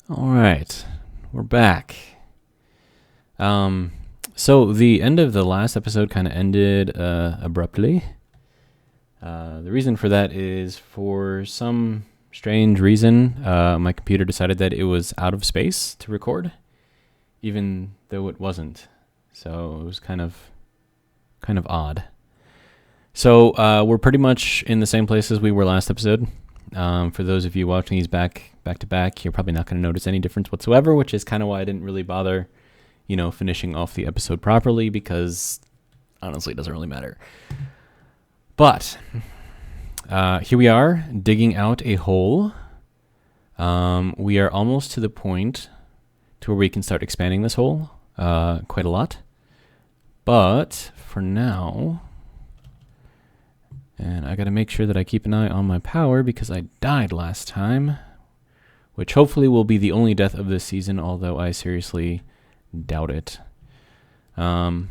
All right, we're back. So the end of the last episode kind of ended abruptly. The reason for that is for some strange reason, my computer decided that it was out of space to record, even though it wasn't. So it was kind of odd. So we're pretty much in the same place as we were last episode. For those of you watching these back to back, you're probably not going to notice any difference whatsoever, which is kind of why I didn't really bother, finishing off the episode properly, because honestly, it doesn't really matter. But here we are, digging out a hole. We are almost to the point to where we can start expanding this hole quite a lot. But for now, and I got to make sure that I keep an eye on my power because I died last time, which hopefully will be the only death of this season, although I seriously doubt it. I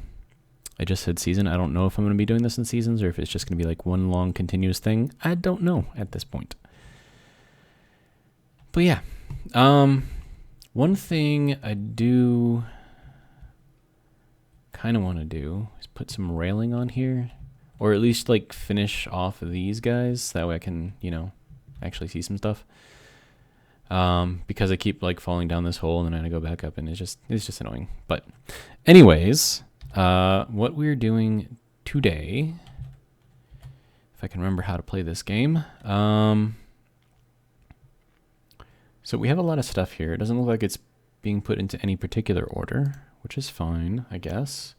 just said season. I don't know if I'm going to be doing this in seasons or if it's just going to be like one long continuous thing. I don't know at this point. But yeah, one thing I do kind of want to do is put some railing on here. Or at least like finish off of these guys. That way I can, actually see some stuff. Because I keep like falling down this hole and then I go back up and it's just annoying. But anyways, what we're doing today, if I can remember how to play this game. So we have a lot of stuff here. It doesn't look like it's being put into any particular order, which is fine, I guess.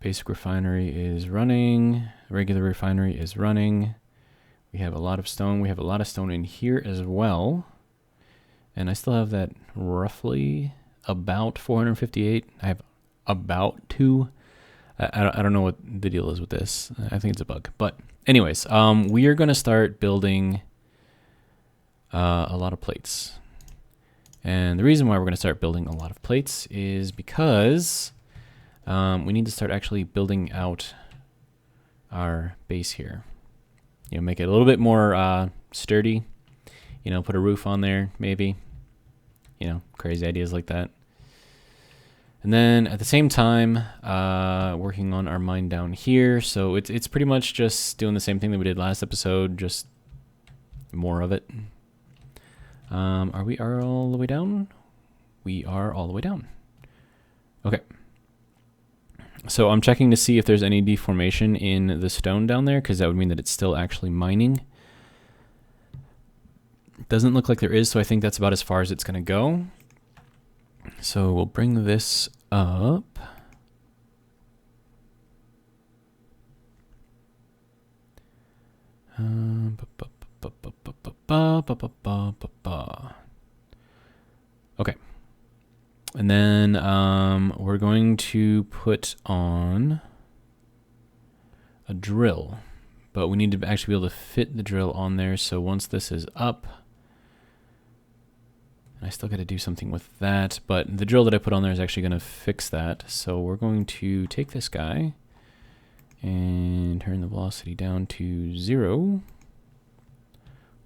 Basic refinery is running. Regular refinery is running. We have a lot of stone. We have a lot of stone in here as well. And I still have that roughly about 458. I have about 2. I don't know what the deal is with this. I think it's a bug. But anyways, we are going to start building a lot of plates. And the reason why we're going to start building a lot of plates is because we need to start actually building out our base here. Make it a little bit more sturdy. Put a roof on there, maybe. Crazy ideas like that. And then at the same time, working on our mine down here. So it's pretty much just doing the same thing that we did last episode, just more of it. Are we all the way down? We are all the way down. Okay. So I'm checking to see if there's any deformation in the stone down there, because that would mean that it's still actually mining. Doesn't look like there is, so I think that's about as far as it's going to go. So we'll bring this up. Okay. And then we're going to put on a drill, but we need to actually be able to fit the drill on there. So once this is up, and I still got to do something with that, but the drill that I put on there is actually going to fix that. So we're going to take this guy and turn the velocity down to 0.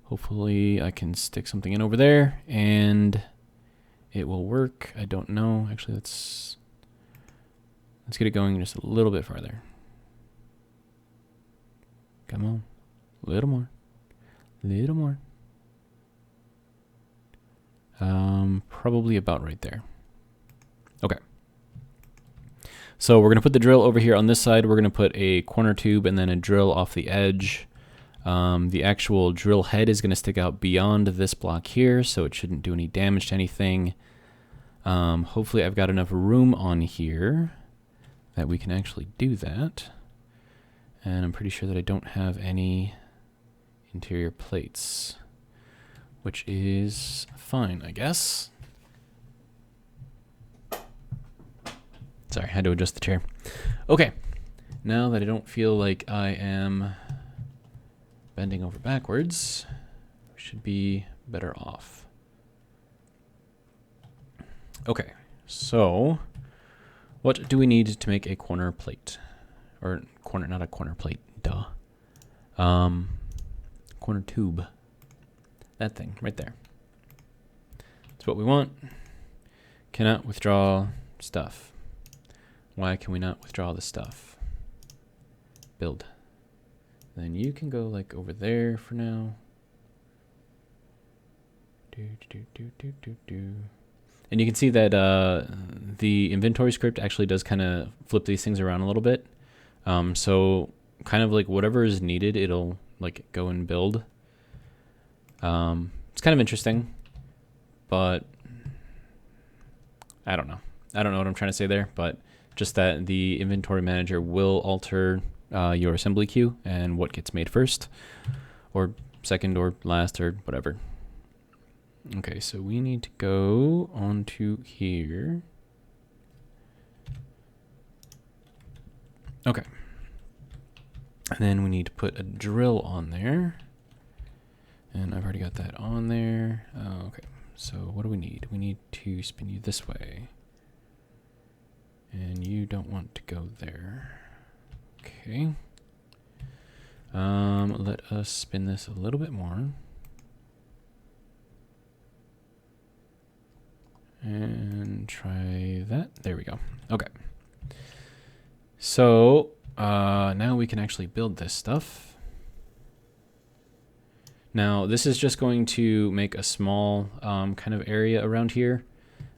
Hopefully I can stick something in over there and it will work. I don't know. Actually, let's get it going just a little bit farther. Come on. A little more. Little more. Probably about right there. Okay. So we're going to put the drill over here on this side. We're going to put a corner tube and then a drill off the edge. The actual drill head is going to stick out beyond this block here, so it shouldn't do any damage to anything. Hopefully I've got enough room on here that we can actually do that. And I'm pretty sure that I don't have any interior plates, which is fine, I guess. Sorry, I had to adjust the chair. Okay, now that I don't feel like I am bending over backwards, we should be better off. Okay, so what do we need to make a corner plate? Or corner, not a corner plate, duh. Corner tube. That thing right there. That's what we want. Cannot withdraw stuff. Why can we not withdraw the stuff? Build. Then you can go like over there for now. And you can see that the inventory script actually does kind of flip these things around a little bit. So kind of like whatever is needed, it'll like go and build. It's kind of interesting, but I don't know. I don't know what I'm trying to say there, but just that the inventory manager will alter your assembly queue and what gets made first or second or last or whatever. Okay, so we need to go onto here. Okay. And then we need to put a drill on there. And I've already got that on there. Okay, so what do we need? We need to spin you this way. And you don't want to go there. Okay. Let us spin this a little bit more. And try that. There we go. Okay. So now we can actually build this stuff. Now this is just going to make a small kind of area around here.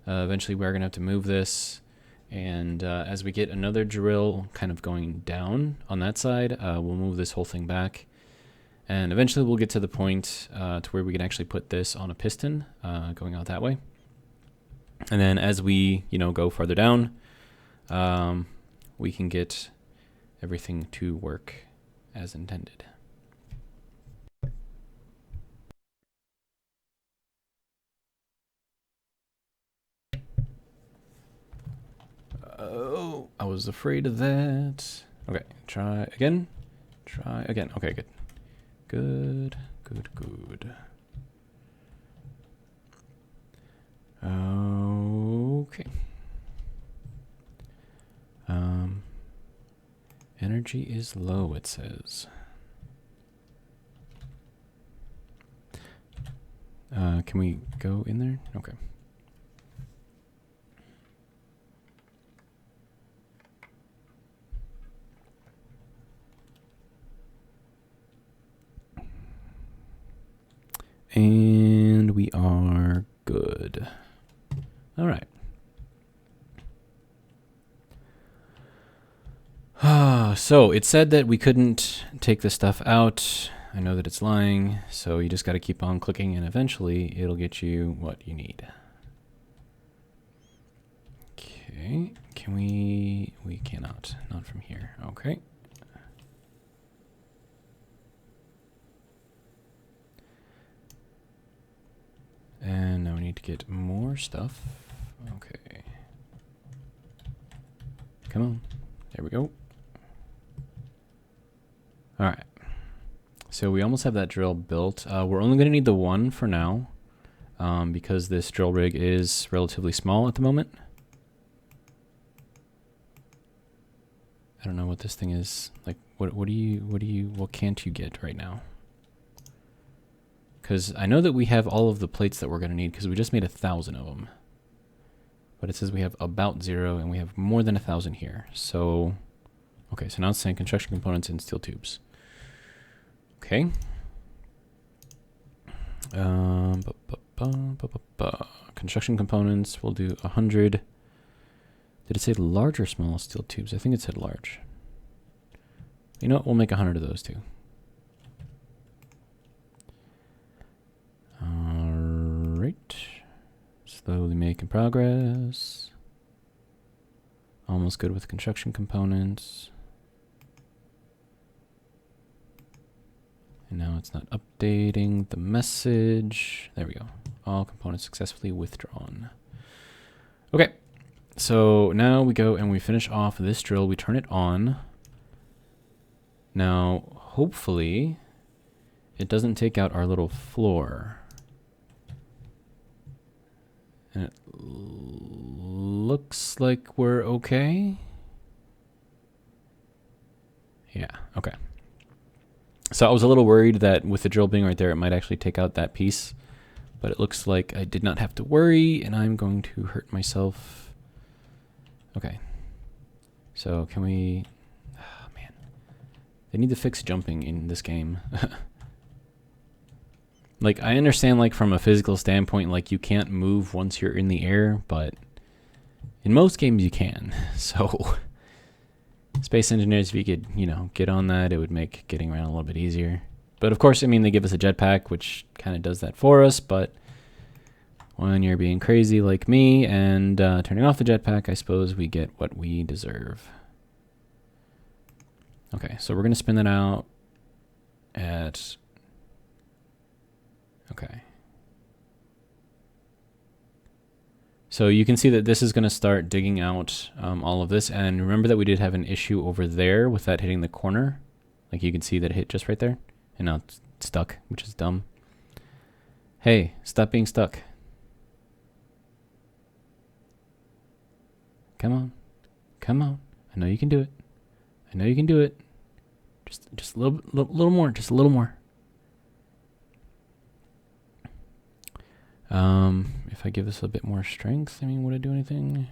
Eventually we're going to have to move this. And as we get another drill kind of going down on that side, we'll move this whole thing back. And eventually we'll get to the point to where we can actually put this on a piston going out that way. And then as we, go farther down, we can get everything to work as intended. Oh, I was afraid of that. Okay, try again. Try again. Okay, good. Good, good, good. Okay. Energy is low, it says. Can we go in there? Okay. And we are good. All right. So it said that we couldn't take this stuff out. I know that it's lying, so you just got to keep on clicking and eventually it'll get you what you need. Okay, can we cannot, not from here. Okay. And now we need to get more stuff. Okay. Come on. There we go. All right. So we almost have that drill built. We're only going to need the one for now because this drill rig is relatively small at the moment. I don't know what this thing is. Like, what can't you get right now? Because I know that we have all of the plates that we're going to need because we just made 1,000 of them. But it says we have about 0 and we have more than 1,000 here. So, okay, so now it's saying construction components and steel tubes. Okay. Construction components, we'll do 100. Did it say large or small steel tubes? I think it said large. You know what? We'll make 100 of those too. Alright. Slowly making progress. Almost good with construction components. And now it's not updating the message. There we go. All components successfully withdrawn. Okay. So now we go and we finish off this drill. We turn it on. Now, hopefully, it doesn't take out our little floor. And it looks like we're okay. Yeah, okay. So I was a little worried that with the drill being right there, it might actually take out that piece. But it looks like I did not have to worry, and I'm going to hurt myself. Okay. So can we... Oh, man. They need to fix jumping in this game. Like, I understand, like, from a physical standpoint, like, you can't move once you're in the air, but in most games you can. So, Space Engineers, if you could, you know, get on that, it would make getting around a little bit easier. But, of course, I mean, they give us a jetpack, which kind of does that for us, but when you're being crazy like me and turning off the jetpack, I suppose we get what we deserve. Okay, so we're going to spin that out at... Okay. So you can see that this is going to start digging out all of this. And remember that we did have an issue over there with that hitting the corner. Like you can see that it hit just right there. And now it's stuck, which is dumb. Hey, stop being stuck. Come on. Come on. I know you can do it. I know you can do it. Just a little more. Just a little more. If I give this a bit more strength, I mean, would it do anything?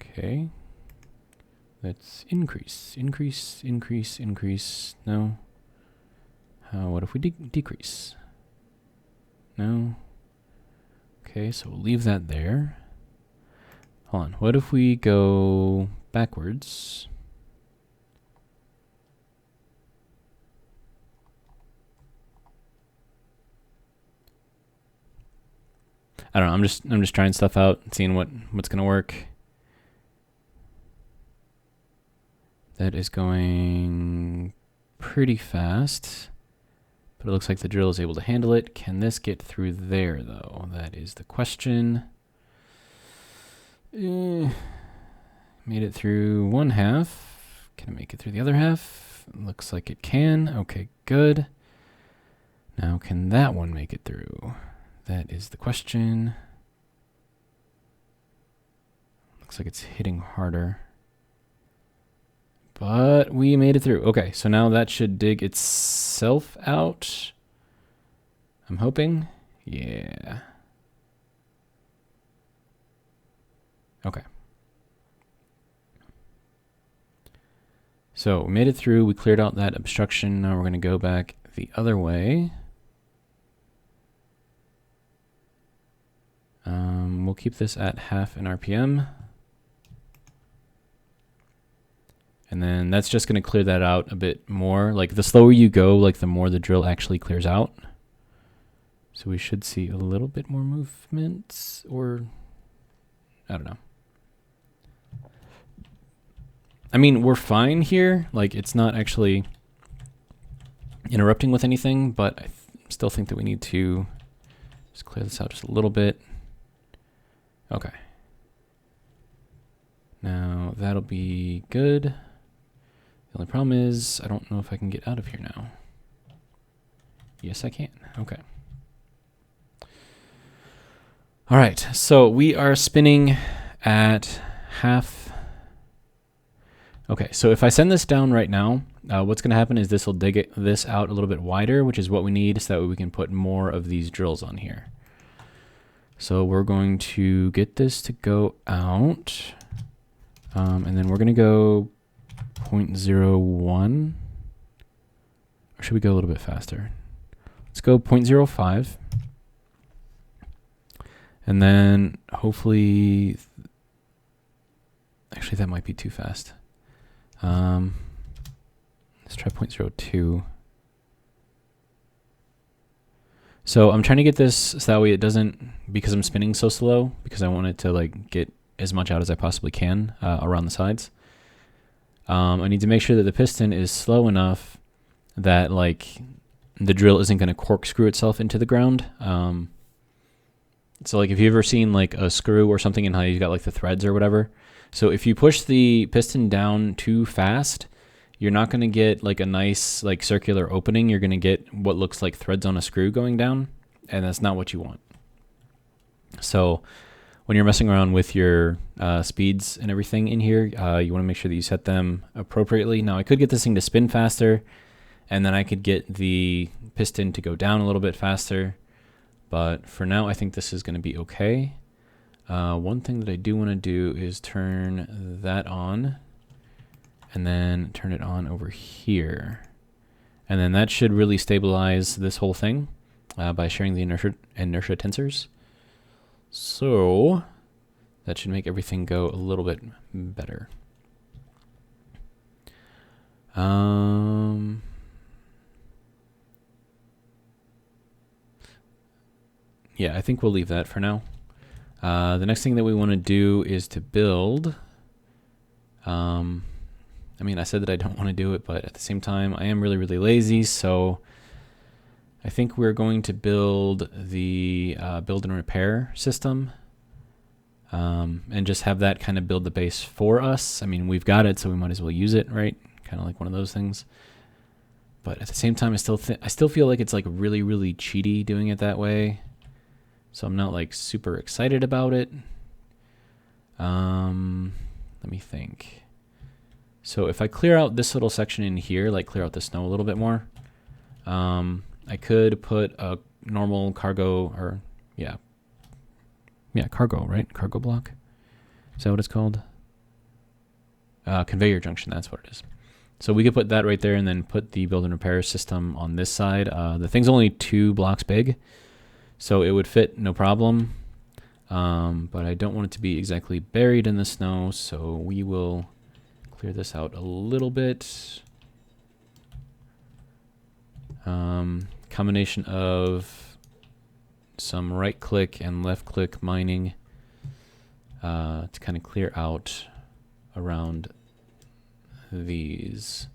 Okay. Let's increase. No. What if we decrease? No. Okay, so we'll leave that there. Hold on. What if we go backwards? I don't know. I'm just trying stuff out, seeing what's gonna work. That is going pretty fast, but it looks like the drill is able to handle it. Can this get through there, though? That is the question. Made it through one half. Can it make it through the other half? Looks like it can. Okay, good. Now, can that one make it through? That is the question. Looks like it's hitting harder. But we made it through. Okay, so now that should dig itself out. I'm hoping. Yeah. Okay. So we made it through. We cleared out that obstruction. Now we're going to go back the other way. We'll keep this at half an RPM. And then that's just going to clear that out a bit more. Like the slower you go, like the more the drill actually clears out. So we should see a little bit more movement, or I don't know. I mean, we're fine here. Like it's not actually interrupting with anything, but I still think that we need to just clear this out just a little bit. Okay. Now that'll be good. The only problem is I don't know if I can get out of here now. Yes, I can. Okay. All right. So we are spinning at half. Okay. So if I send this down right now, what's going to happen is this will dig this out a little bit wider, which is what we need so that we can put more of these drills on here. So we're going to get this to go out, and then we're going to go 0.01, or should we go a little bit faster? Let's go 0.05, and then hopefully, actually that might be too fast. Let's try 0.02. So I'm trying to get this so that way it doesn't, because I'm spinning so slow, because I want it to like get as much out as I possibly can around the sides. I need to make sure that the piston is slow enough that like the drill isn't going to corkscrew itself into the ground. So like if you've ever seen like a screw or something and how you've got like the threads or whatever. So if you push the piston down too fast, you're not going to get like a nice like circular opening. You're going to get what looks like threads on a screw going down, and that's not what you want. So when you're messing around with your speeds and everything in here, you want to make sure that you set them appropriately. Now I could get this thing to spin faster, and then I could get the piston to go down a little bit faster. But for now, I think this is going to be okay. One thing that I do want to do is turn that on, and then turn it on over here. And then that should really stabilize this whole thing by sharing the inertia tensors. So that should make everything go a little bit better. Yeah, I think we'll leave that for now. The next thing that we want to do is to build. I mean, I said that I don't want to do it, but at the same time, I am really, really lazy. So I think we're going to build the build and repair system, and just have that kind of build the base for us. I mean, we've got it, so we might as well use it, right? Kind of like one of those things. But at the same time, I still feel like it's like really, really cheaty doing it that way. So I'm not like super excited about it. Let me think. So if I clear out this little section in here, like clear out the snow a little bit more, I could put a normal cargo, or yeah, cargo, right? Cargo block. Is that what it's called? Conveyor junction, that's what it is. So we could put that right there and then put the build and repair system on this side. The thing's only 2 blocks big, so it would fit no problem. But I don't want it to be exactly buried in the snow, so we will clear this out a little bit. Combination of some right click and left click mining to kind of clear out around these,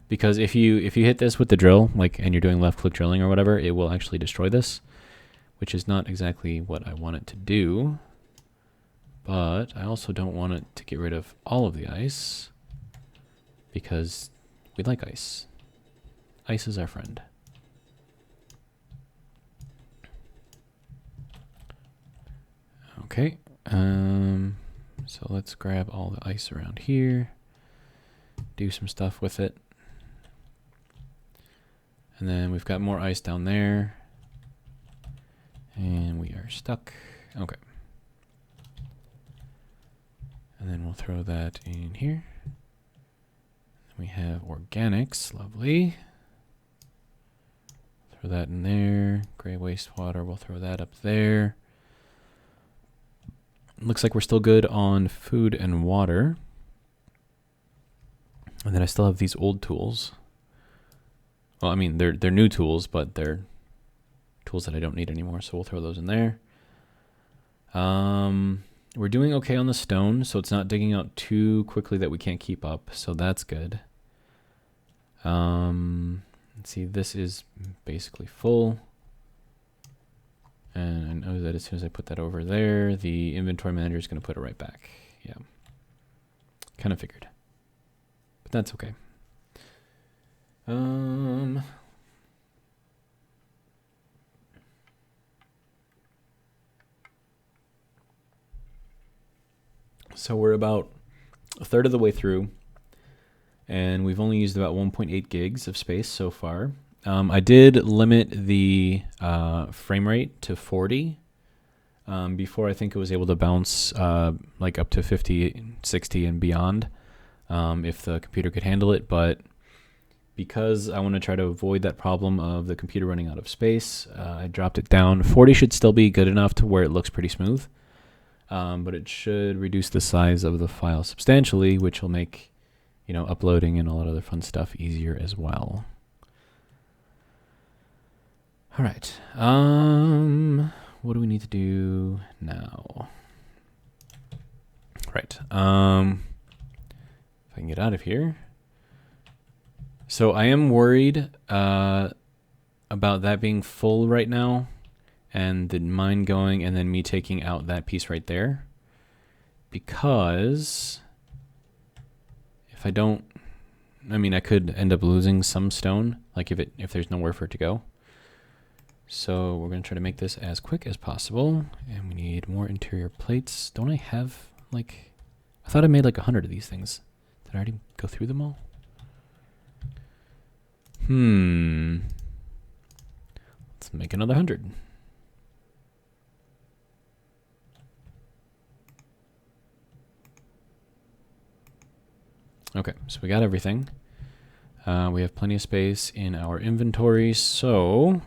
because if you hit this with the drill, like, and you're doing left click drilling or whatever, it will actually destroy this, which is not exactly what I want it to do. But I also don't want it to get rid of all of the ice, because we like ice. Ice is our friend. Okay, so let's grab all the ice around here, do some stuff with it. And then we've got more ice down there, and we are stuck. Okay. And then we'll throw that in here. We have organics, lovely. Throw that in there. Gray wastewater, we'll throw that up there. Looks like we're still good on food and water. And then I still have these old tools. Well, I mean, they're new tools, but they're tools that I don't need anymore, so we'll throw those in there. We're doing okay on the stone, so it's not digging out too quickly that we can't keep up, so that's good. Let's see, this is basically full. And I know that as soon as I put that over there, the inventory manager is going to put it right back. Yeah. Kind of figured. But that's okay. So we're about a third of the way through, and we've only used about 1.8 gigs of space so far. I did limit the frame rate to 40. Before, I think it was able to bounce like up to 50, 60 and beyond if the computer could handle it. But because I want to try to avoid that problem of the computer running out of space, I dropped it down. 40 should still be good enough to where it looks pretty smooth. But it should reduce the size of the file substantially, which will make, you know, uploading and all that other fun stuff easier as well. All right. What do we need to do now? Right. If I can get out of here. So I am worried about that being full right now, and the mine going and then me taking out that piece right there, because if I don't, I mean, I could end up losing some stone, like if there's nowhere for it to go. So we're going to try to make this as quick as possible. And we need more interior plates. Don't I have, like... I thought I made like 100 of these things. Did I already go through them all? Let's make another 100. Okay, so we got everything. We have plenty of space in our inventory, so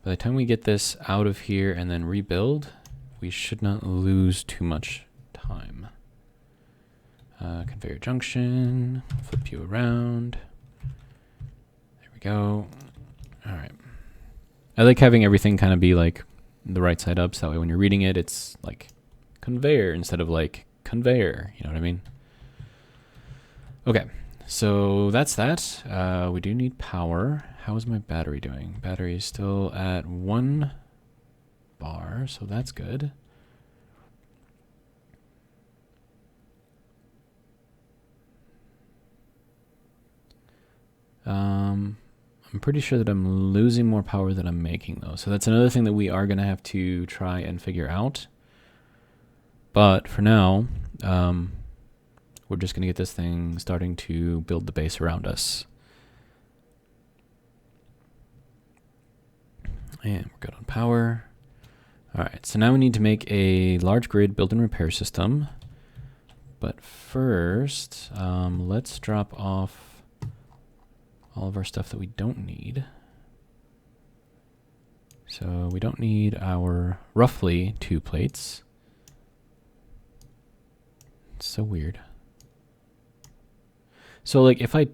by the time we get this out of here and then rebuild, we should not lose too much time. Conveyor junction, flip you around. There we go. All right. I like having everything kind of be like the right side up, so that way when you're reading it, it's like conveyor instead of like conveyor. You know what I mean? Okay, so that's that. We do need power. How is my battery doing? Battery is still at 1 bar, so that's good. I'm pretty sure that I'm losing more power than I'm making, though. So that's another thing that we are going to have to try and figure out. But for now, we're just going to get this thing starting to build the base around us. And we're good on power. All right, so now we need to make a large grid build and repair system. But first, let's drop off all of our stuff that we don't need. So we don't need our roughly 2 plates. It's so weird. So like if I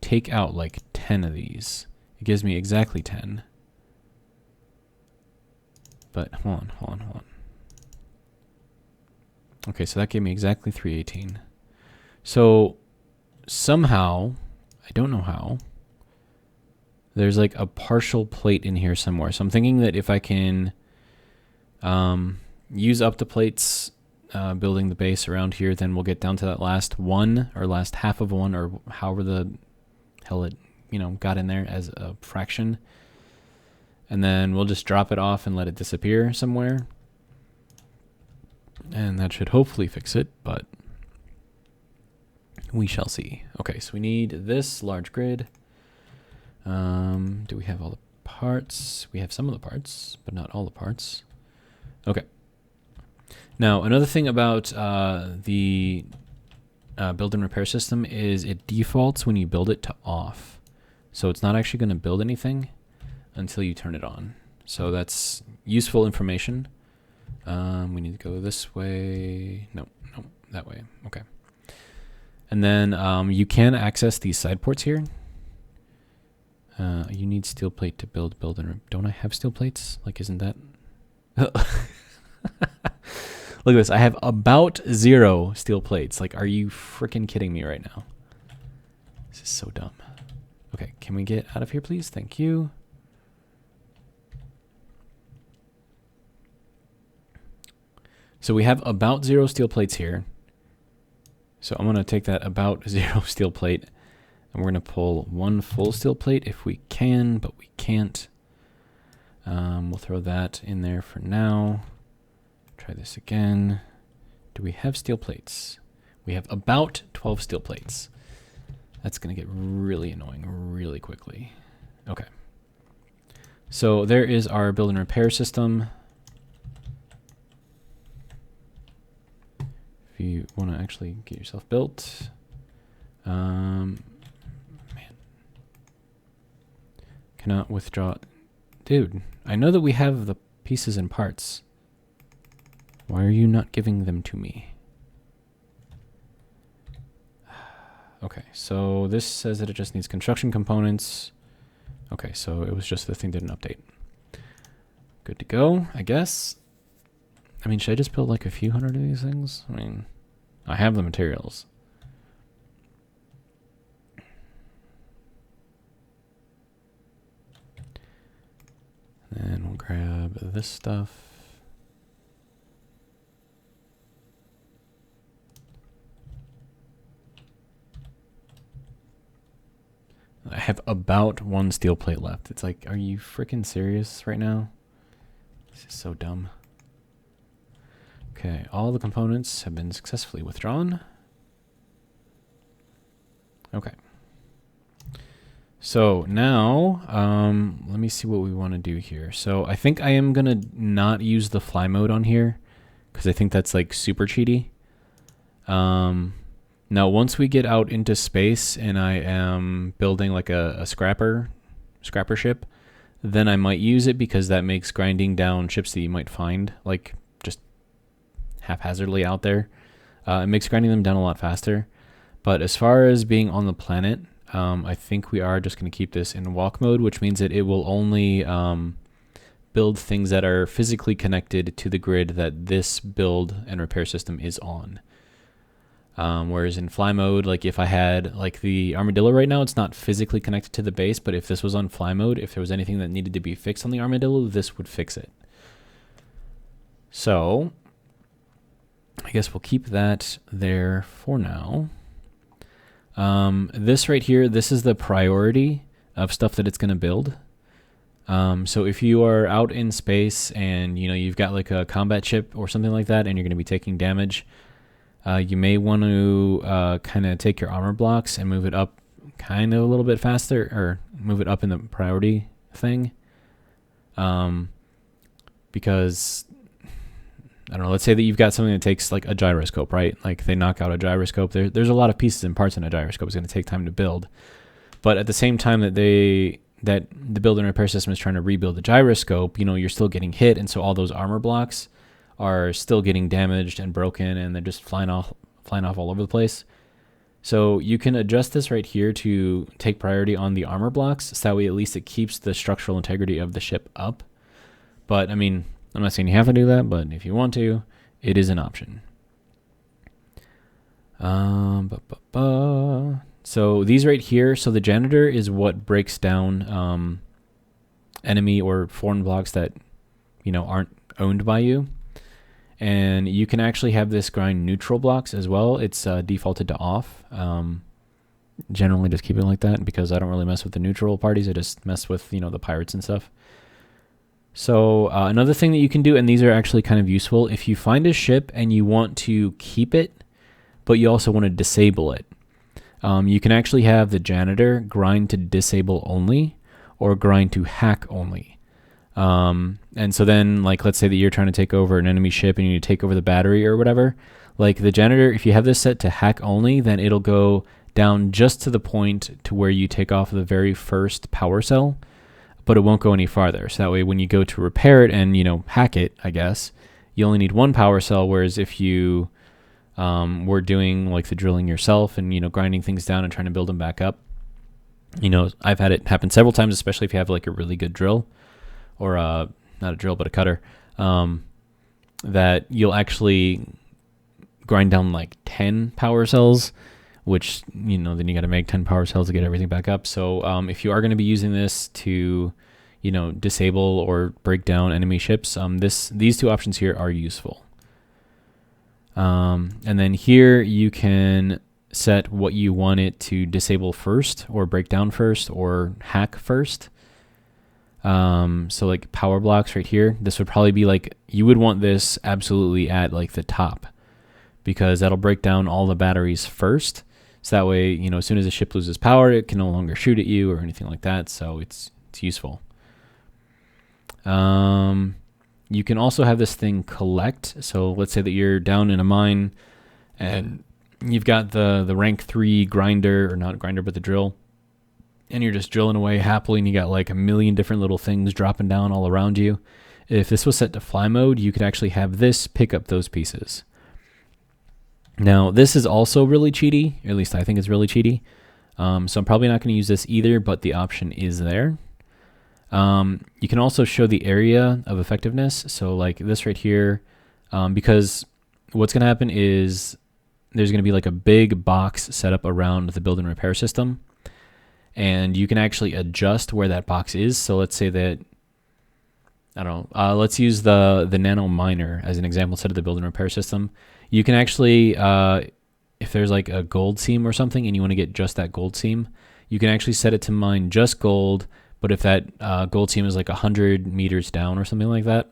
take out like 10 of these, it gives me exactly 10. But hold on. Okay, so that gave me exactly 318. So somehow, I don't know how, there's like a partial plate in here somewhere. So I'm thinking that if I can use up the plates building the base around here, then we'll get down to that last one or last half of one or however the hell it, got in there as a fraction. And then we'll just drop it off and let it disappear somewhere. And that should hopefully fix it, but we shall see. Okay, so we need this large grid. Do we have all the parts? We have some of the parts, but not all the parts. Okay. Now, another thing about the build and repair system is it defaults when you build it to off. So it's not actually going to build anything until you turn it on. So that's useful information. We need to go this way. No, that way. Okay. And then you can access these side ports here. You need steel plate to build and... Don't I have steel plates? Like, isn't that... Look at this. I have about 0 steel plates. Like, are you freaking kidding me right now? This is so dumb. Okay, can we get out of here, please? Thank you. So we have about 0 steel plates here. So I'm going to take that about 0 steel plate, and we're going to pull 1 full steel plate if we can, but we can't. We'll throw that in there for now. Try this again. Do we have steel plates? We have about 12 steel plates. That's going to get really annoying really quickly. Okay. So there is our build and repair system. If you want to actually get yourself built. Man. Cannot withdraw. Dude, I know that we have the pieces and parts. Why are you not giving them to me? Okay, so this says that it just needs construction components. Okay, so it was just the thing didn't update. Good to go, I guess. I mean, should I just build like a few hundred of these things? I mean, I have the materials. Then we'll grab this stuff. have about 1 steel plate left. It's like, are you freaking serious right now? This is so dumb. Okay, all the components have been successfully withdrawn. Okay. So now, let me see what we want to do here. So I think I am going to not use the fly mode on here because I think that's like super cheaty. Now, once we get out into space and I am building like a scrapper ship, then I might use it because that makes grinding down ships that you might find like just haphazardly out there. It makes grinding them down a lot faster. But as far as being on the planet, I think we are just going to keep this in walk mode, which means that it will only build things that are physically connected to the grid that this build and repair system is on. Whereas in fly mode, like if I had like the armadillo right now, it's not physically connected to the base, but if this was on fly mode, if there was anything that needed to be fixed on the armadillo, this would fix it. So I guess we'll keep that there for now. This right here, this is the priority of stuff that it's going to build. So if you are out in space and you've got like a combat ship or something like that and you're going to be taking damage, you may want to kind of take your armor blocks and move it up kind of a little bit faster, or move it up in the priority thing. Because I don't know, let's say that you've got something that takes like a gyroscope, right? Like they knock out a gyroscope. There's a lot of pieces and parts in a gyroscope. It's going to take time to build. But at the same time that the build and repair system is trying to rebuild the gyroscope, you're still getting hit. And so all those armor blocks are still getting damaged and broken, and they're just flying off all over the place. So you can adjust this right here to take priority on the armor blocks, so that way at least it keeps the structural integrity of the ship up. But I mean, I'm not saying you have to do that, but if you want to, it is an option. So these right here, so the janitor is what breaks down enemy or foreign blocks that aren't owned by you. And you can actually have this grind neutral blocks as well. It's defaulted to off. Generally just keep it like that because I don't really mess with the neutral parties. I just mess with, the pirates and stuff. So another thing that you can do, and these are actually kind of useful, if you find a ship and you want to keep it, but you also want to disable it, you can actually have the janitor grind to disable only or grind to hack only. And so then, like, let's say that you're trying to take over an enemy ship and you need to take over the battery or whatever. Like the janitor, if you have this set to hack only, then it'll go down just to the point to where you take off the very first power cell, but it won't go any farther. So that way when you go to repair it and, hack it, I guess, you only need 1 power cell. Whereas if you were doing like the drilling yourself and, grinding things down and trying to build them back up, I've had it happen several times, especially if you have like a really good drill. Or not a drill, but a cutter, that you'll actually grind down like 10 power cells, which, then you got to make 10 power cells to get everything back up. So if you are going to be using this to, disable or break down enemy ships, these 2 options here are useful. And then here you can set what you want it to disable first, or break down first, or hack first. So like power blocks right here, this would probably be like, you would want this absolutely at like the top, because that'll break down all the batteries first. So that way, as soon as the ship loses power, it can no longer shoot at you or anything like that. So it's useful. You can also have this thing collect. So let's say that you're down in a mine and you've got the rank 3 grinder, or not grinder, but the drill. And you're just drilling away happily, and you got like a million different little things dropping down all around you. If this was set to fly mode, you could actually have this pick up those pieces. Now, this is also really cheaty, or at least I think it's really cheaty. So I'm probably not going to use this either, but the option is there. You can also show the area of effectiveness. So like this right here, because what's going to happen is there's going to be like a big box set up around the build and repair system. And you can actually adjust where that box is. So let's say that, I don't know, let's use the nano miner as an example instead of the build and repair system. You can actually, if there's like a gold seam or something and you want to get just that gold seam, you can actually set it to mine just gold. But if that gold seam is like 100 meters down or something like that,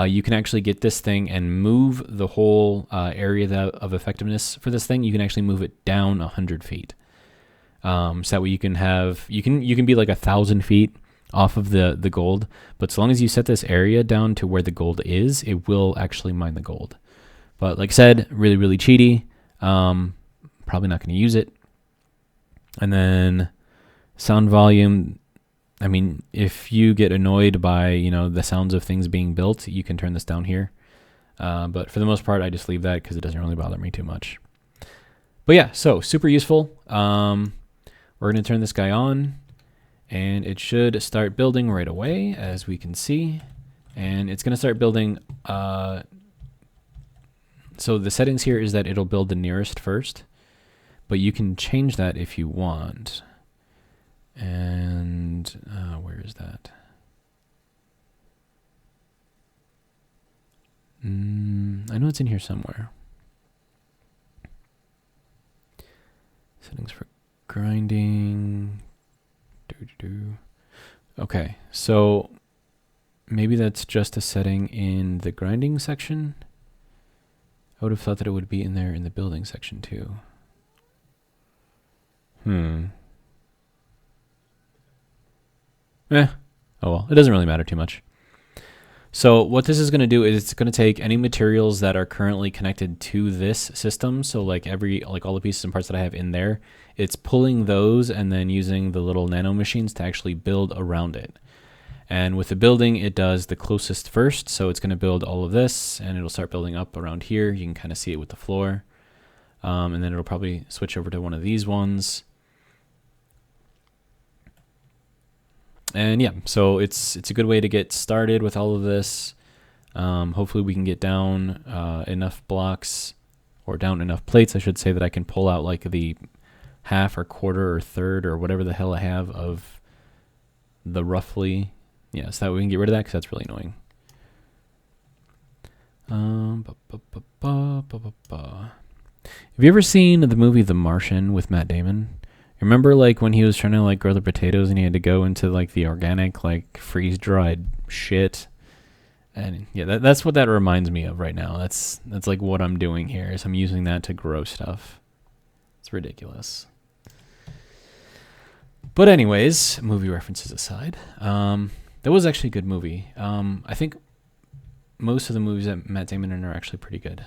you can actually get this thing and move the whole area of effectiveness for this thing. You can actually move it down 100 feet. So that way you can have, you can be like 1,000 feet off of the gold, but so long as you set this area down to where the gold is, it will actually mine the gold. But like I said, really, really cheaty. Probably not going to use it. And then sound volume. I mean, if you get annoyed by, you know, the sounds of things being built, you can turn this down here. But for the most part, I just leave that because it doesn't really bother me too much. But yeah, so super useful. We're going to turn this guy on, and it should start building right away, as we can see. And it's going to start building. So the settings here is that it'll build the nearest first, but you can change that if you want. And where is that? I know it's in here somewhere. Settings for grinding. Okay, so maybe that's just a setting in the grinding section. I would have thought that it would be in there in the building section too. Oh well, it doesn't really matter too much. So what this is going to do is it's going to take any materials that are currently connected to this system. So like all the pieces and parts that I have in there, it's pulling those and then using the little nano machines to actually build around it. And with the building, it does the closest first. So it's going to build all of this, and it'll start building up around here. You can kind of see it with the floor. And then it'll probably switch over to one of these ones. And yeah, so it's a good way to get started with all of this. Hopefully we can get down enough blocks, or down enough plates, I should say, that I can pull out like the half or quarter or third or whatever the hell I have of the roughly. Yeah, so that way we can get rid of that because that's really annoying. Have you ever seen the movie The Martian with Matt Damon? Remember like when he was trying to like grow the potatoes and he had to go into like the organic like freeze-dried shit? And yeah, that's what that reminds me of right now. That's like what I'm doing here, is I'm using that to grow stuff. It's ridiculous. But anyways, movie references aside, that was actually a good movie. I think most of the movies that Matt Damon in are actually pretty good.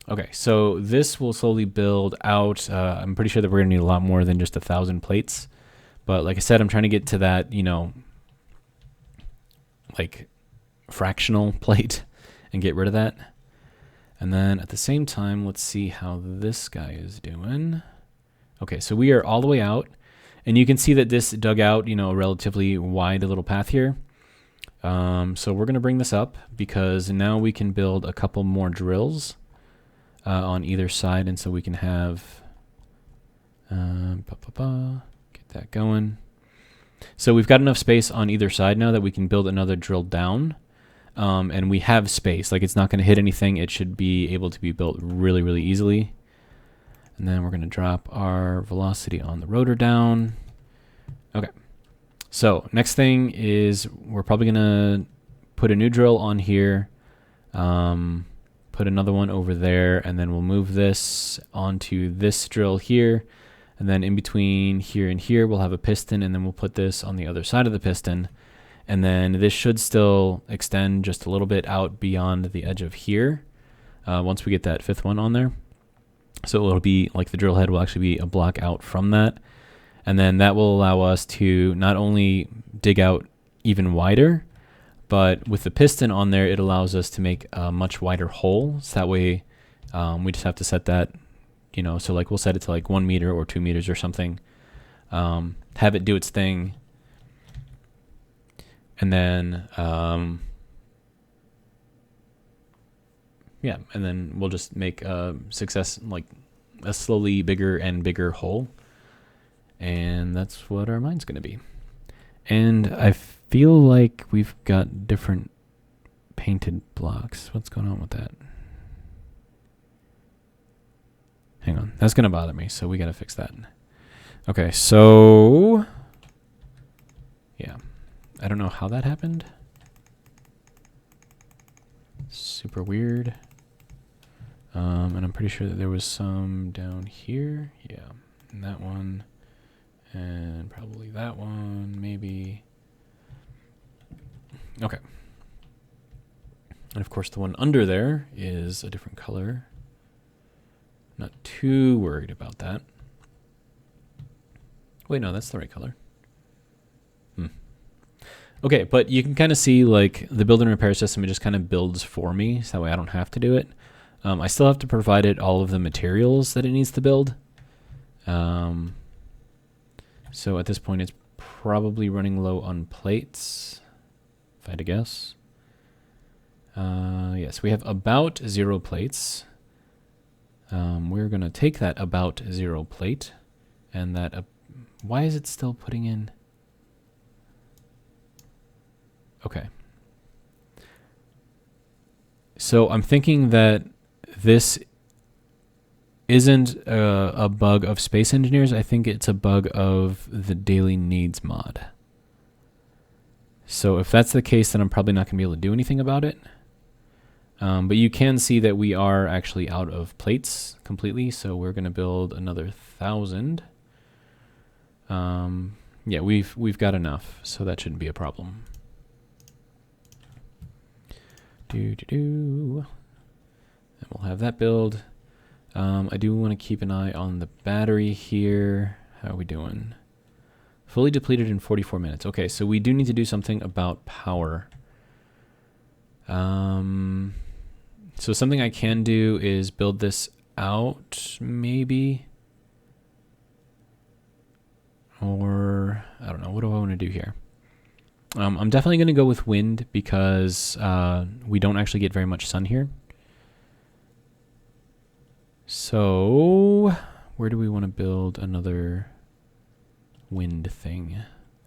Okay, so this will slowly build out. I'm pretty sure that we're going to need a lot more than just 1,000 plates. But like I said, I'm trying to get to that, you know, like fractional plate and get rid of that. And then at the same time, let's see how this guy is doing. Okay, so we are all the way out. And you can see that this dug out, you know, a relatively wide little path here. So we're going to bring this up because now we can build a couple more drills on either side. And so we can have, get that going. So we've got enough space on either side now that we can build another drill down. And we have space, like it's not going to hit anything. It should be able to be built really, really easily. And then we're going to drop our velocity on the rotor down. Okay. So next thing is we're probably going to put a new drill on here. Put another one over there, and then we'll move this onto this drill here. And then in between here and here, we'll have a piston, and then we'll put this on the other side of the piston. And then this should still extend just a little bit out beyond the edge of here once we get that fifth one on there. So it'll be like the drill head will actually be a block out from that. And then that will allow us to not only dig out even wider, but with the piston on there, it allows us to make a much wider hole. So that way we just have to set that, you know, so like we'll set it to like 1 meter or 2 meters or something. Have it do its thing. And then, yeah, and then we'll just make a success, like a slowly bigger and bigger hole. And that's what our mine's going to be. And I feel like we've got different painted blocks. What's going on with that? Hang on. That's going to bother me, so we got to fix that. Okay, so... yeah. I don't know how that happened. Super weird. And I'm pretty sure that there was some down here. Yeah. And that one. And probably that one, maybe. Okay. And of course the one under there is a different color. Not too worried about that. Wait, no, that's the right color. Okay, but you can kind of see like the build and repair system, it just kind of builds for me, so that way I don't have to do it. I still have to provide it all of the materials that it needs to build. So at this point it's probably running low on plates, if I had to guess. Yes, we have about 0 plates. We're going to take that about 0 plate, and that... why is it still putting in... okay. So I'm thinking that this isn't a bug of Space Engineers. I think it's a bug of the Daily Needs mod. So if that's the case, then I'm probably not going to be able to do anything about it. But you can see that we are actually out of plates completely, so we're going to build another 1,000. Yeah, we've got enough, so that shouldn't be a problem. And we'll have that build. I do want to keep an eye on the battery here. How are we doing? Fully depleted in 44 minutes. Okay, so we do need to do something about power. So something I can do is build this out, maybe. Or, I don't know, what do I want to do here? I'm definitely going to go with wind because we don't actually get very much sun here. So, where do we want to build another wind thing?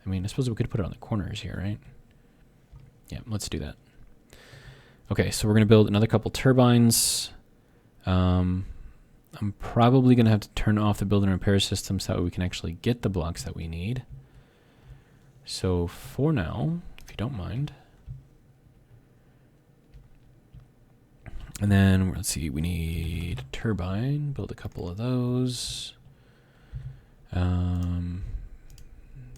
I mean, I suppose we could put it on the corners here, right? Yeah, let's do that. Okay, so we're going to build another couple turbines. I'm probably going to have to turn off the build and repair system so that we can actually get the blocks that we need. So for now, if you don't mind. And then let's see, we need a turbine, build a couple of those. Then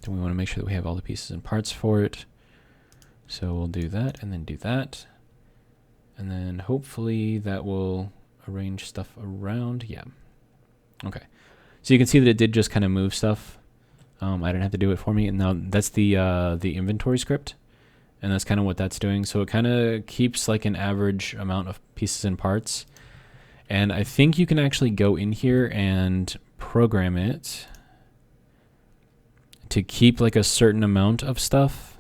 we want to make sure that we have all the pieces and parts for it. So we'll do that and then do that. And then hopefully that will arrange stuff around. Yeah. Okay. So you can see that it did just kind of move stuff. I didn't have to do it for me. And now that's the inventory script. And that's kind of what that's doing. So it kind of keeps like an average amount of pieces and parts. And I think you can actually go in here and program it to keep like a certain amount of stuff.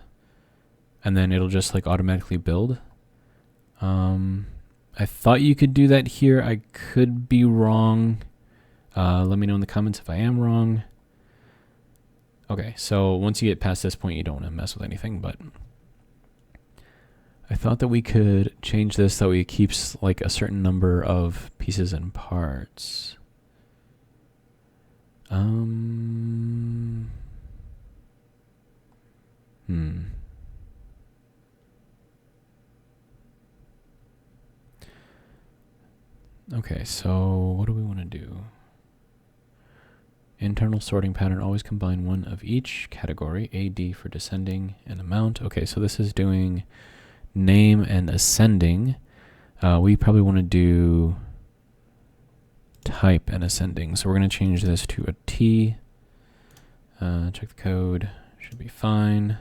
And then it'll just like automatically build. I thought you could do that here. I could be wrong. Let me know in the comments if I am wrong. Okay, so once you get past this point, you don't want to mess with anything, but I thought that we could change this so it keeps like a certain number of pieces and parts. Okay, so what do we want to do? Internal sorting pattern, always combine one of each category, AD for descending and amount. Okay, so this is doing name and ascending. We probably want to do type and ascending. So we're going to change this to a T. Check the code, should be fine.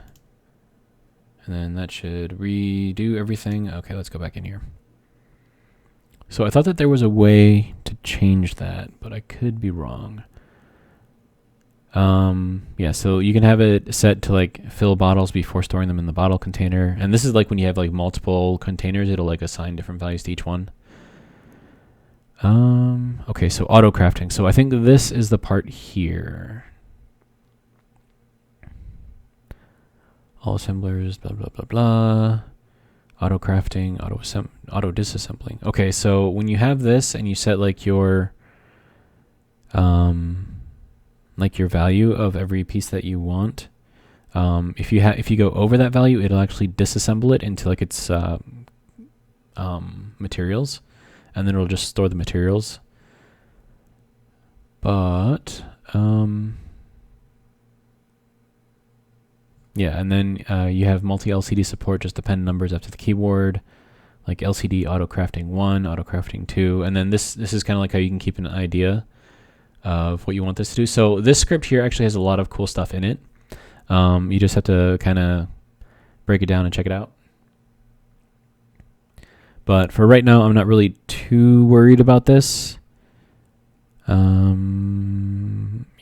And then that should redo everything. Okay, let's go back in here. So I thought that there was a way to change that, but I could be wrong. Yeah, so you can have it set to like fill bottles before storing them in the bottle container. And this is like when you have like multiple containers, it'll like assign different values to each one. Okay, so auto crafting. So I think this is the part here. All assemblers, blah, blah, blah, blah. Auto crafting, auto disassembling. Okay, so when you have this and you set like your like your value of every piece that you want. If you go over that value, it'll actually disassemble it into like its materials, and then it'll just store the materials. But yeah, and then you have multi-LCD support, just append numbers after the keyboard, like LCD auto crafting 1, auto crafting 2, and then this is kind of like how you can keep an idea of what you want this to do. So this script here actually has a lot of cool stuff in it. You just have to kind of break it down and check it out. But for right now, I'm not really too worried about this.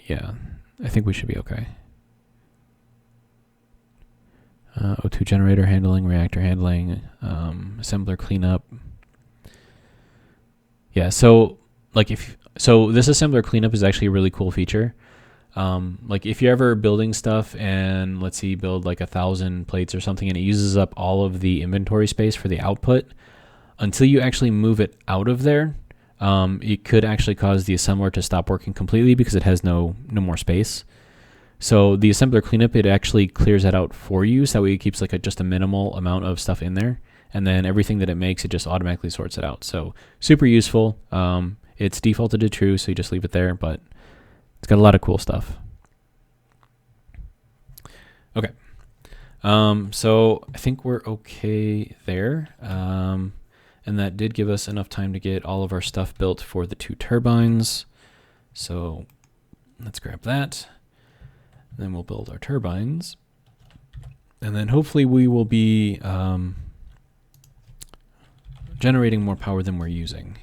Yeah, I think we should be okay. O2 generator handling, reactor handling, assembler cleanup. Yeah, so like this assembler cleanup is actually a really cool feature. Like if you're ever building stuff and let's say you build like 1,000 plates or something and it uses up all of the inventory space for the output, until you actually move it out of there, it could actually cause the assembler to stop working completely because it has no more space. So the assembler cleanup, it actually clears that out for you, so that way it keeps like just a minimal amount of stuff in there, and then everything that it makes, it just automatically sorts it out. So super useful. It's defaulted to true, so you just leave it there, but it's got a lot of cool stuff. Okay. So I think we're okay there. And that did give us enough time to get all of our stuff built for the 2 turbines. So let's grab that. Then we'll build our turbines. And then hopefully we will be generating more power than we're using.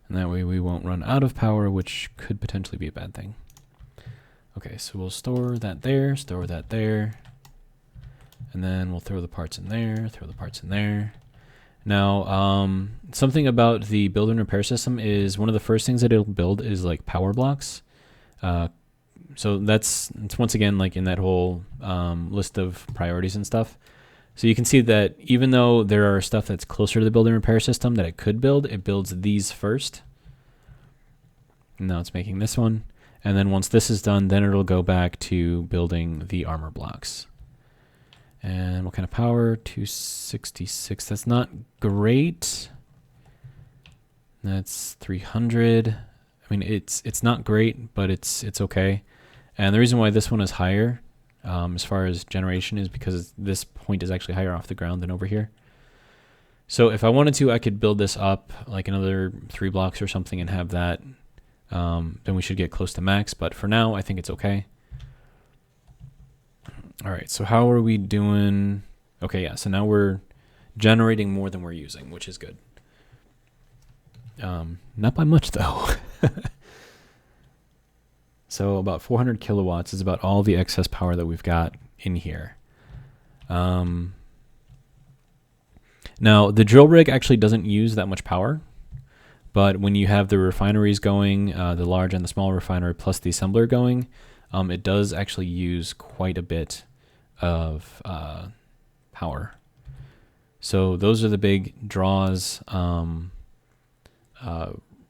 And that way we won't run out of power, which could potentially be a bad thing. Okay, so we'll store that there, and then we'll throw the parts in there, Now, something about the build and repair system is one of the first things that it'll build is like power blocks. So it's once again like in that whole list of priorities and stuff. So you can see that even though there are stuff that's closer to the build and repair system that it could build, it builds these first. And now it's making this one. And then once this is done, then it'll go back to building the armor blocks. And what kind of power? 266. That's not great. That's 300. I mean, it's not great, but it's okay. And the reason why this one is higher, as far as generation, is because this point is actually higher off the ground than over here. So if I wanted to, I could build this up like another 3 blocks or something and have that. Then we should get close to max. But for now, I think it's okay. All right, so how are we doing? Okay, yeah, so now we're generating more than we're using, which is good. Not by much, though. So about 400 kilowatts is about all the excess power that we've got in here. Now, the drill rig actually doesn't use that much power, but when you have the refineries going, the large and the small refinery plus the assembler going, it does actually use quite a bit of power. So those are the big draws.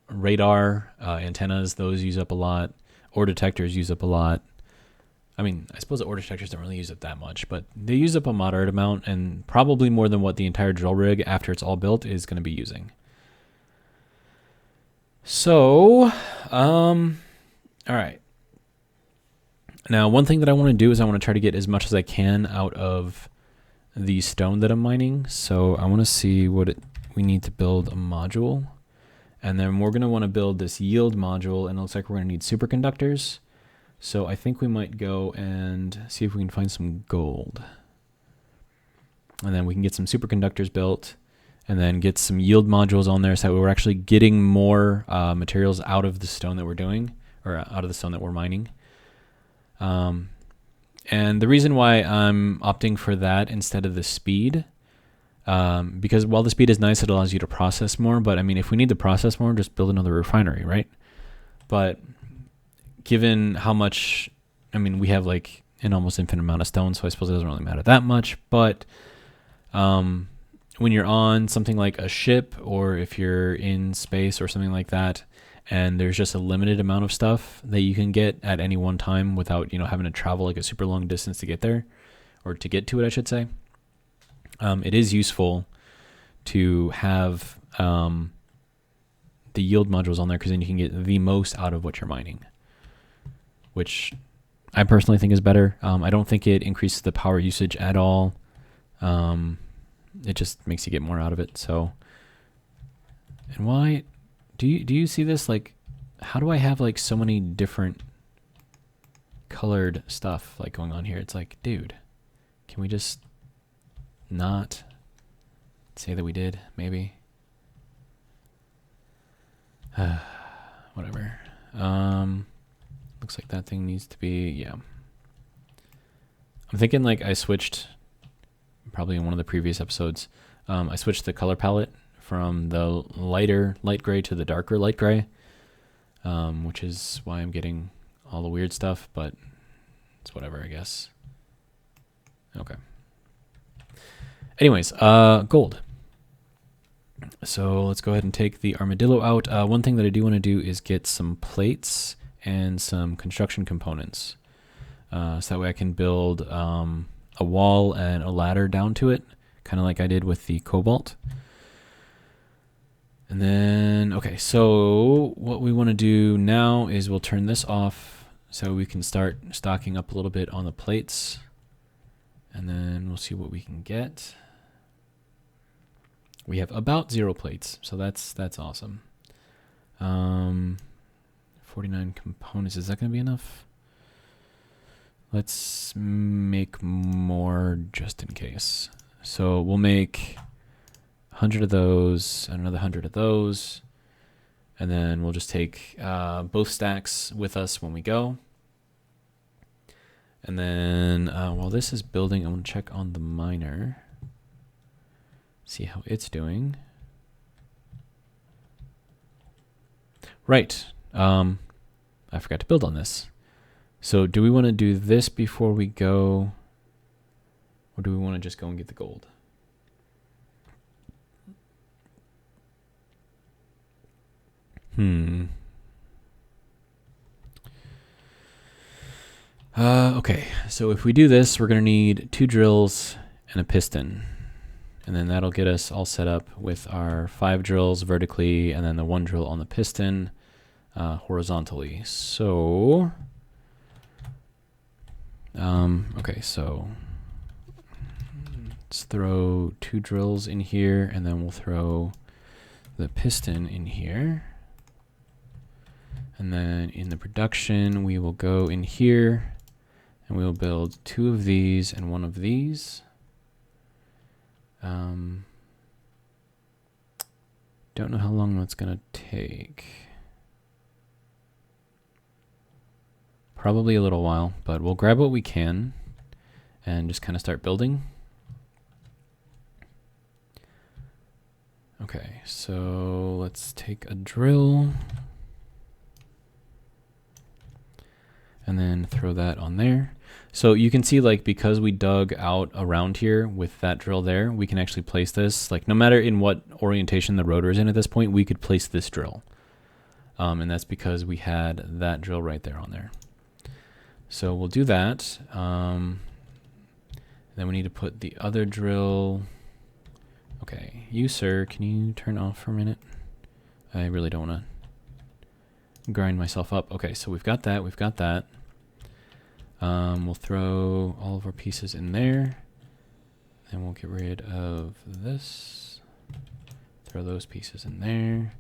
Radar antennas, those use up a lot. Ore detectors use up a lot. I mean, I suppose the ore detectors don't really use up that much, but they use up a moderate amount, and probably more than what the entire drill rig, after it's all built, is going to be using. So, all right. Now, one thing that I want to do is I want to try to get as much as I can out of the stone that I'm mining. So I want to see what we need to build a module. And then we're going to want to build this yield module, and it looks like we're going to need superconductors. So I think we might go and see if we can find some gold. And then we can get some superconductors built, and then get some yield modules on there so that we're actually getting more materials out of the stone that we're doing, or out of the stone that we're mining. And the reason why I'm opting for that instead of the speed, because while the speed is nice, it allows you to process more. But I mean, if we need to process more, just build another refinery, right? But given how much, I mean, we have like an almost infinite amount of stone, so I suppose it doesn't really matter that much. But when you're on something like a ship, or if you're in space or something like that, and there's just a limited amount of stuff that you can get at any one time without, you know, having to travel like a super long distance to get there, or to get to it, I should say. It is useful to have the yield modules on there, because then you can get the most out of what you're mining, which I personally think is better. I don't think it increases the power usage at all. It just makes you get more out of it. So, and why do you see this? Like, how do I have like so many different colored stuff like going on here? It's like, dude, can we just not say that we did? Maybe. Whatever. Looks like that thing needs to be, yeah. I'm thinking like I switched, probably in one of the previous episodes, I switched the color palette from the lighter light gray to the darker light gray, which is why I'm getting all the weird stuff, but it's whatever, I guess. Okay. Anyways, gold. So let's go ahead and take the armadillo out. One thing that I do want to do is get some plates and some construction components. So that way I can build a wall and a ladder down to it, kind of like I did with the cobalt. And then, okay, so what we want to do now is we'll turn this off so we can start stocking up a little bit on the plates. And then we'll see what we can get. We have about 0 plates, so that's awesome. 49 components, is that going to be enough? Let's make more just in case. So we'll make 100 of those and another 100 of those, and then we'll just take both stacks with us when we go. And then while this is building, I want to check on the miner. See how it's doing. Right. I forgot to build on this. So do we want to do this before we go, or do we want to just go and get the gold? Okay, so if we do this, we're going to need 2 drills and a piston. And then that'll get us all set up with our 5 drills vertically, and then the 1 drill on the piston horizontally. So, okay, so let's throw 2 drills in here, and then we'll throw the piston in here. And then in the production, we will go in here, and we will build 2 of these and 1 of these. Don't know how long that's gonna take. Probably a little while, but we'll grab what we can and just kind of start building. Okay, so let's take a drill and then throw that on there. So you can see, like, because we dug out around here with that drill there, we can actually place this, like, no matter in what orientation the rotor is in at this point, we could place this drill. And that's because we had that drill right there on there. So we'll do that. Then we need to put the other drill. Okay, you, sir, can you turn off for a minute? I really don't want to grind myself up. Okay, so we've got that, we've got that. We'll throw all of our pieces in there, and we'll get rid of this. Throw those pieces in there.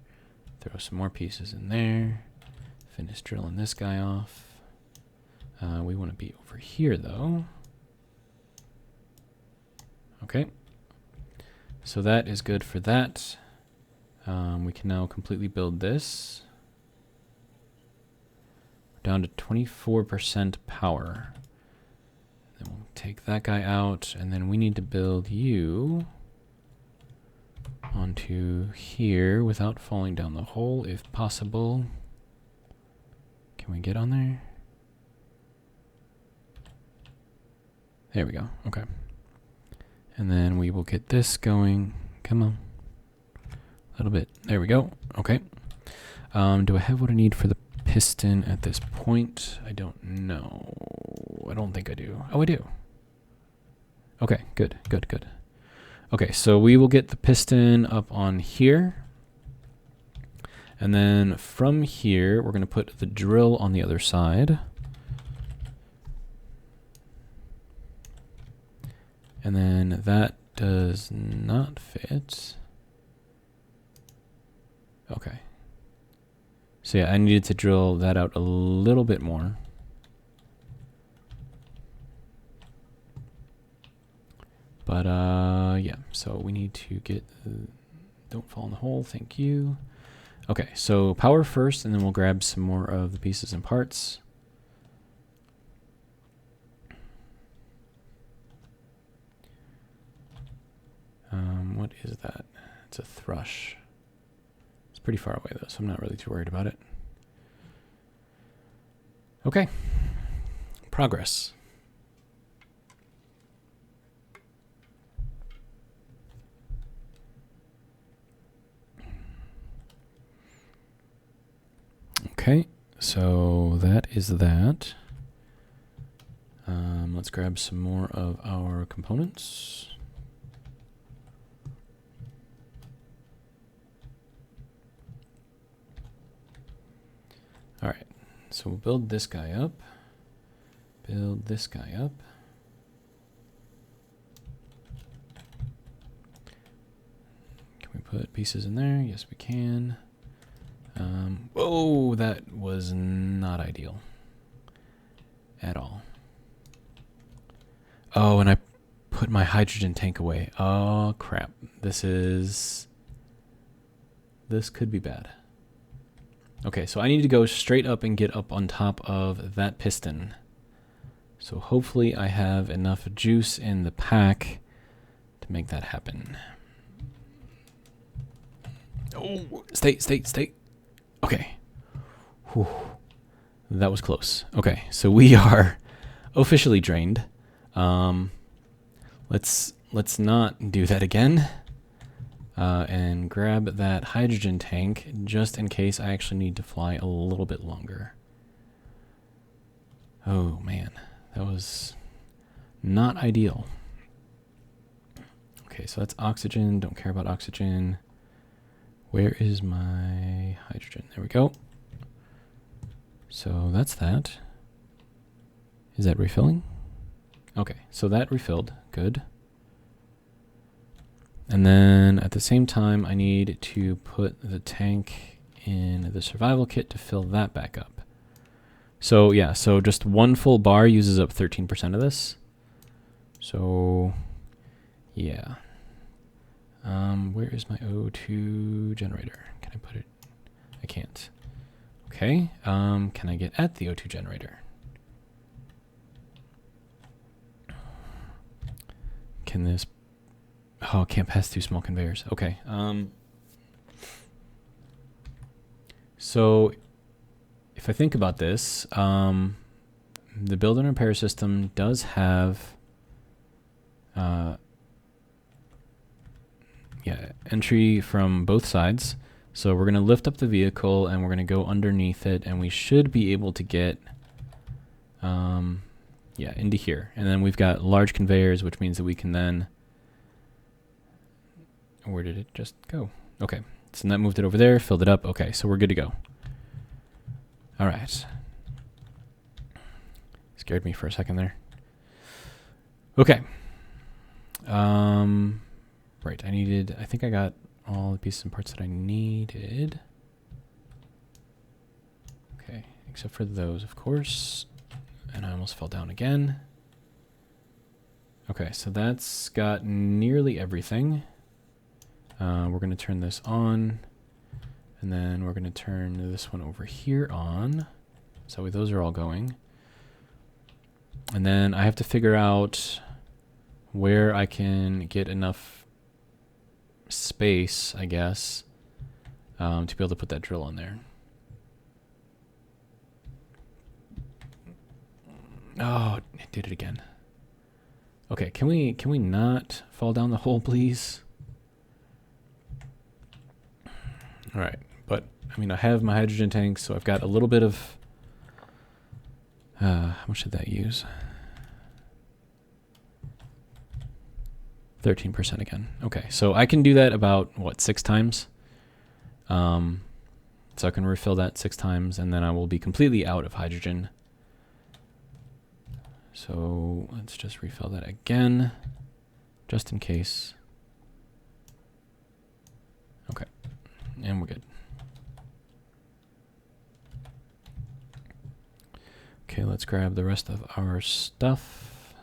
Throw some more pieces in there. Finish drilling this guy off. We want to be over here, though. Okay. So that is good for that. We can now completely build this. Down to 24% power. Then we'll take that guy out, and then we need to build you onto here without falling down the hole, if possible. Can we get on there? There we go. Okay. And then we will get this going. Come on. A little bit. There we go. Okay. Do I have what I need for the piston at this point? I don't know. I don't think I do. Oh, I do. Okay, good, good, good. Okay, so we will get the piston up on here. And then from here, we're going to put the drill on the other side. And then that does not fit. Okay. So yeah, I needed to drill that out a little bit more. But yeah, so we need to get, don't fall in the hole, thank you. Okay, so power first, and then we'll grab some more of the pieces and parts. What is that? It's a thrush. It's pretty far away though, so I'm not really too worried about it. Okay, progress. Okay, so that is that. Let's grab some more of our components. All right, so we'll build this guy up. Build this guy up. Can we put pieces in there? Yes, we can. Whoa, that was not ideal at all. Oh, and I put my hydrogen tank away. Oh, crap. This could be bad. Okay, so I need to go straight up and get up on top of that piston. So hopefully I have enough juice in the pack to make that happen. Oh, stay. Okay. Whew. That was close. Okay, so we are officially drained. Let's not do that again. And grab that hydrogen tank just in case I actually need to fly a little bit longer. Oh man, that was not ideal. Okay, so that's oxygen. Don't care about oxygen. Where is my hydrogen? There we go. So that's that. Is that refilling? Okay, so that refilled. Good. And then at the same time, I need to put the tank in the survival kit to fill that back up. So yeah, so just one full bar uses up 13% of this. So yeah. Where is my O2 generator? Can I put it? I can't. Okay. Can I get at the O2 generator? Can this... Oh, can't pass through small conveyors. Okay. So if I think about this, the build and repair system does have entry from both sides. So we're going to lift up the vehicle and we're going to go underneath it, and we should be able to get into here. And then we've got large conveyors, which means that we can then... Where did it just go? Okay, so that moved it over there, filled it up. Okay, so we're good to go. All right. Scared me for a second there. Okay. Right, I think I got all the pieces and parts that I needed. Okay, except for those, of course. And I almost fell down again. Okay, so that's got nearly everything. We're going to turn this on, and then we're going to turn this one over here on. So those are all going. And then I have to figure out where I can get enough space, I guess, to be able to put that drill on there. Oh, it did it again. Okay, can we not fall down the hole, please? All right, But, I mean, I have my hydrogen tanks, so I've got a little bit of... how much did that use? 13% again. Okay, so I can do that about, what, 6 times? So I can refill that 6 times, and then I will be completely out of hydrogen. So let's just refill that again, just in case. Okay, and we're good. Okay, let's grab the rest of our stuff.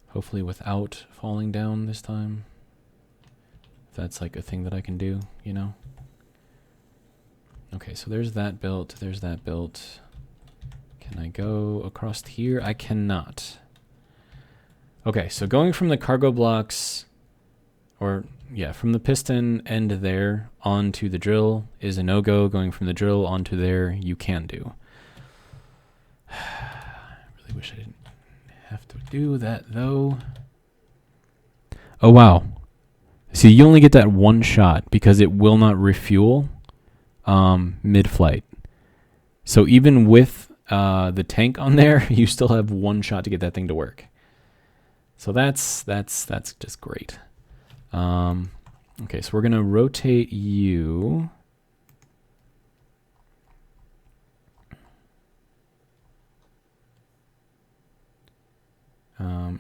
Hopefully without falling down this time. If that's like a thing that I can do, you know? Okay, so there's that built, there's that built. Can I go across here? I cannot. Okay, so going from the cargo blocks, or yeah, from the piston end there onto the drill is a no-go. Going from the drill onto there, you can do. I really wish I didn't have to do that though. Oh wow. See, you only get that one shot because it will not refuel mid-flight. So even with the tank on there, you still have one shot to get that thing to work. So that's just great. Okay, so we're gonna rotate you.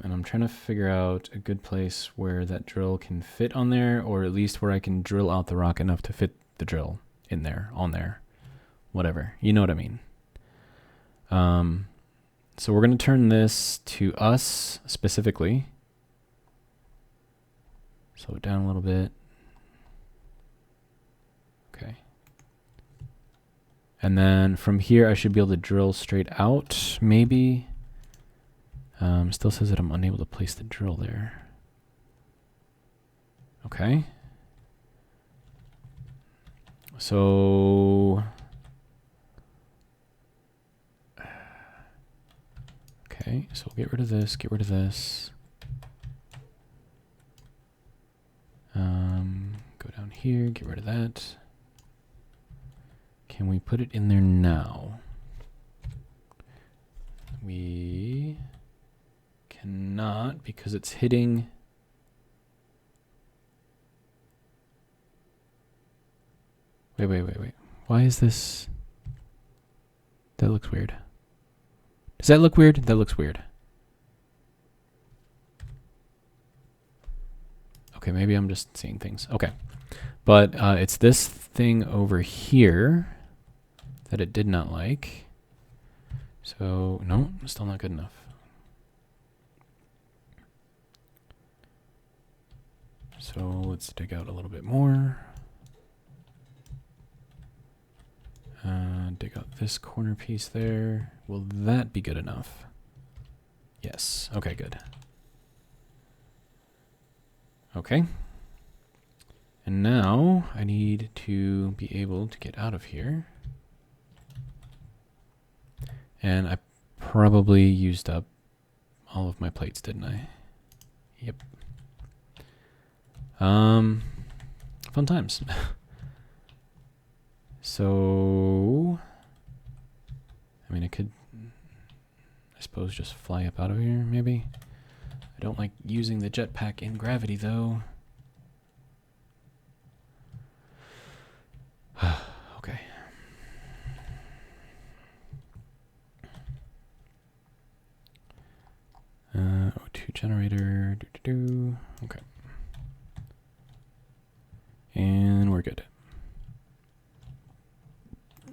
And I'm trying to figure out a good place where that drill can fit on there, or at least where I can drill out the rock enough to fit the drill in there, on there, whatever. You know what I mean. So we're going to turn this to us specifically. Slow it down a little bit. Okay. And then from here, I should be able to drill straight out, maybe. Still says that I'm unable to place the drill there. Okay. So... Okay, so we'll get rid of this, get rid of this. Go down here, get rid of that. Can we put it in there now? We cannot because it's hitting. Wait. Why is this? That looks weird. Does that look weird? That looks weird. Okay, maybe I'm just seeing things. Okay. But it's this thing over here that it did not like. So, no, still not good enough. So let's dig out a little bit more. Dig out this corner piece there. Will that be good enough? Yes. Okay, good. Okay. And now I need to be able to get out of here. And I probably used up all of my plates, didn't I? Yep. Fun times. So, I mean, I could, I suppose, just fly up out of here, maybe. I don't like using the jetpack in gravity, though. Okay. O2 generator. Okay. And we're good.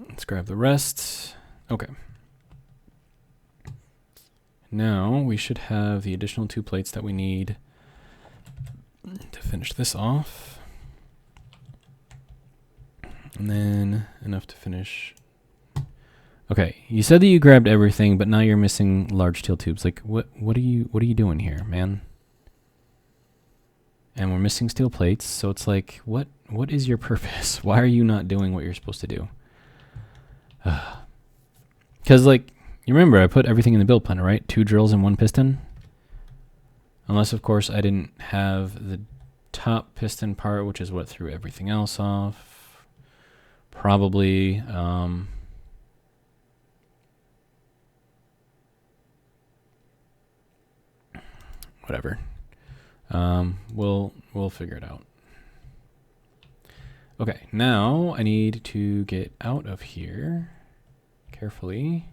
Let's grab the rest. Okay. Now we should have the additional 2 plates that we need to finish this off. And then enough to finish. Okay, you said that you grabbed everything, but now you're missing large steel tubes. Like, what are you doing here, man? And we're missing steel plates, so it's like, what is your purpose? Why are you not doing what you're supposed to do? Because, like, you remember I put everything in the build plan, right? 2 drills and 1 piston. Unless, of course, I didn't have the top piston part, which is what threw everything else off. Probably, whatever. We'll figure it out. Okay, now I need to get out of here carefully.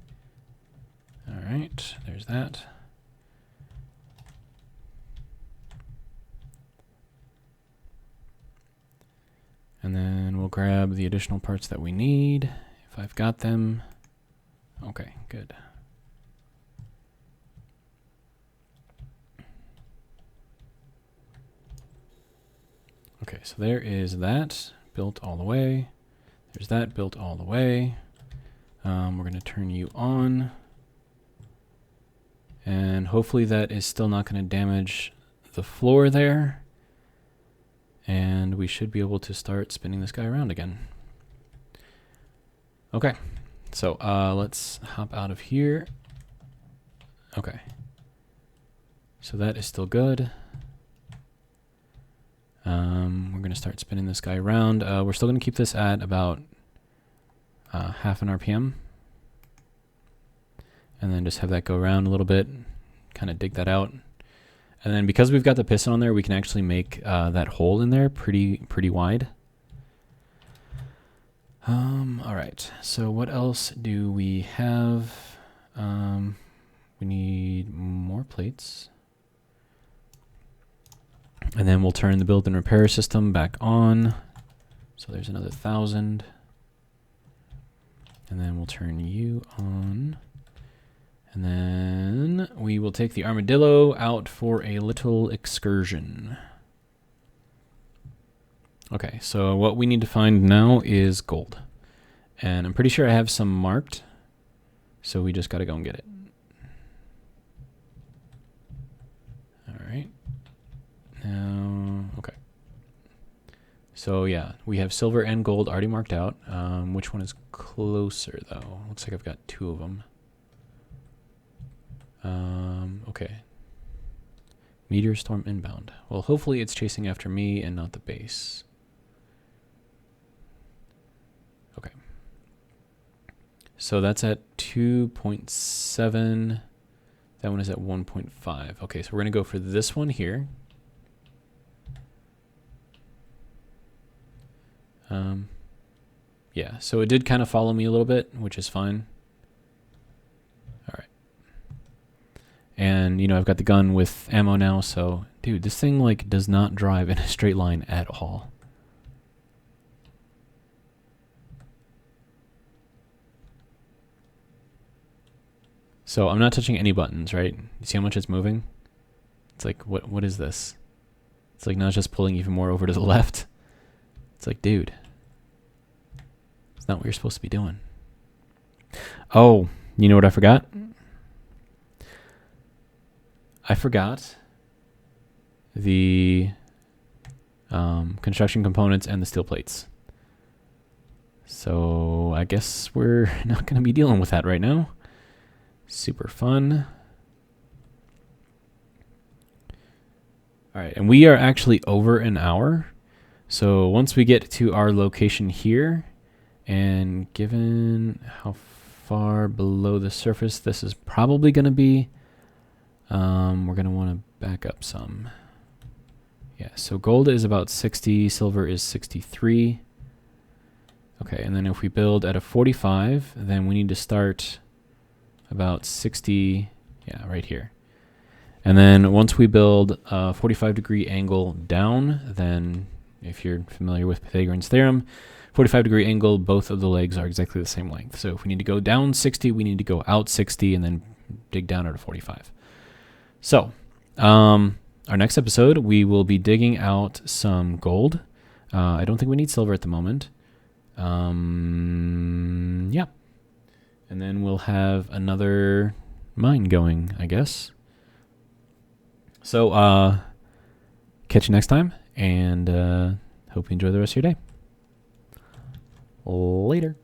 All right, there's that. And then we'll grab the additional parts that we need, if I've got them. Okay, good. Okay, so there is that built all the way. There's that built all the way. We're going to turn you on. And hopefully that is still not going to damage the floor there. And we should be able to start spinning this guy around again. Okay, so let's hop out of here. Okay, so that is still good. We're going to start spinning this guy around. We're still going to keep this at about half an RPM. And then just have that go around a little bit, kind of dig that out. And then because we've got the piston on there, we can actually make that hole in there pretty wide. All right, so what else do we have? We need more plates. And then we'll turn the build and repair system back on. So there's another 1,000. And then we'll turn you on. And then we will take the armadillo out for a little excursion. Okay, so what we need to find now is gold. And I'm pretty sure I have some marked. So we just got to go and get it. All right. Now, okay. So yeah, we have silver and gold already marked out. Which one is closer though? Looks like I've got 2 of them. Okay. Meteor storm inbound. Well, hopefully it's chasing after me and not the base. Okay. So that's at 2.7. That one is at 1.5. Okay, so we're going to go for this one here. Yeah, so it did kind of follow me a little bit, which is fine. All right. And, you know, I've got the gun with ammo now, so, dude, this thing, like, does not drive in a straight line at all. So I'm not touching any buttons, right? You see how much it's moving? It's like, what is this? It's like not just pulling even more over to the left. It's like, dude, it's not what you're supposed to be doing. Oh, you know what I forgot? I forgot the construction components and the steel plates. So I guess we're not going to be dealing with that right now. Super fun. All right, and we are actually over an hour. So once we get to our location here, and given how far below the surface this is probably going to be, we're going to want to back up some. Yeah, so gold is about 60, silver is 63. Okay, and then if we build at a 45, then we need to start about 60, yeah, right here. And then once we build a 45-degree angle down, then if you're familiar with Pythagorean's theorem, 45-degree angle, both of the legs are exactly the same length. So if we need to go down 60, we need to go out 60 and then dig down at a 45. So our next episode, we will be digging out some gold. I don't think we need silver at the moment. Yeah. And then we'll have another mine going, I guess. So, catch you next time, and hope you enjoy the rest of your day. Later.